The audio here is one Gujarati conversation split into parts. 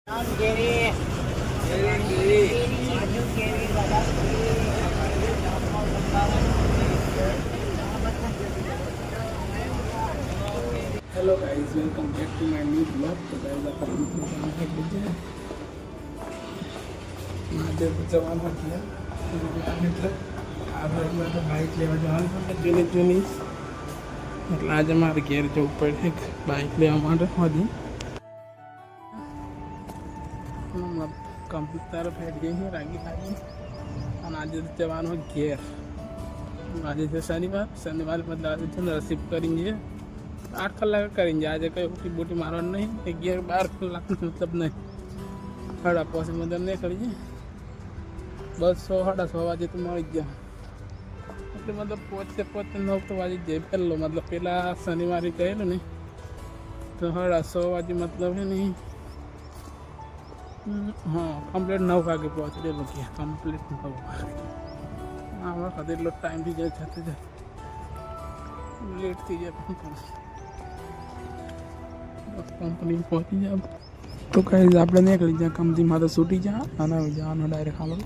Hello guys, welcome back to my new blog. तो गाइस आप जवान हो गया तो बाइक लेवा जवान जूनी એટલે આજે મારે ઘેર જવું પડે બાઇક લેવા માટે હોધી કંપની તરફ હેડ ગઈ છે રાગી અને આજે જવાનું હોય ઘેર। આજે છે શનિવાર मतलब આજે છે ને રિસીવ કરીને 8 કલાક કરીને આજે કઈ ઉઠી બોટી મારવાનું નહીં, 11-12 કલાક મતલબ નહીં। 5:30 મતલબ નહીં કરી બસ 6:30 વાગે તો મળી ગયા એટલે મતલબ પોતે 9 તો વાગી જાય પહેલો મતલબ પેલા શનિવારે ગયેલું ને તો 6:30 વાગે મતલબ है नहीं हाँ कम्प्लीट 9 વાગે પહોંચેલું કે કમ્પ્લીટ 9 વાગે આમાં કદે એટલો ટાઈમ થઈ જાય જતે જાય લેટ થઈ જાય કંપની પહોંચી જાવ તો ગાઈઝ આપણે નીકળી જાય કંપનીમાં તો છૂટી જા અને જવાનું ડાયરેક્ટ હાલો।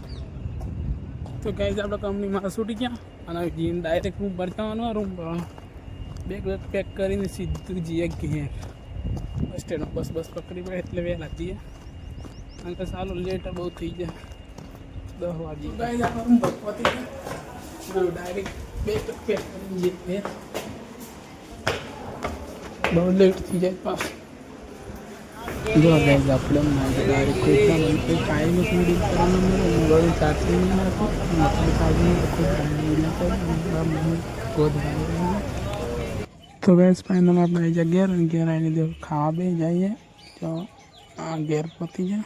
તો ગાઈઝ આપણે કંપનીમાં છૂટી ગયા અને જઈને ડાયરેક્ટ રૂમ પર જવાનું રૂમ પર બેગ પેક કરીને સીધું જઈએ ઘેર બસ સ્ટેન્ડ બસ પકડી પડે એટલે વહેલા જઈએ અને તો ચાલો લેટ બહુ થઈ જાય 10 વાગે। ગાઈઝ આપણે રૂમ પર પહોંચી ગયા ડાયરેક્ટ બેગ પેક કરીને જઈએ બહુ લેટ થઈ જાય પાસ જો ગાઈઝ આપણે ડાયરેક્ટ કોઈ કાંઈ નથી ડીલ કરવાનું મોબાઈલ ચાર્જિંગ નહીં નાખું મતલબ ચાર્જિંગ તો ગાઈઝ ફાઇનલ આપણે આવી જાય ઘેર અને ઘેર આવીને ખાવા બે જઈએ તો આ ઘેર પતી જાય।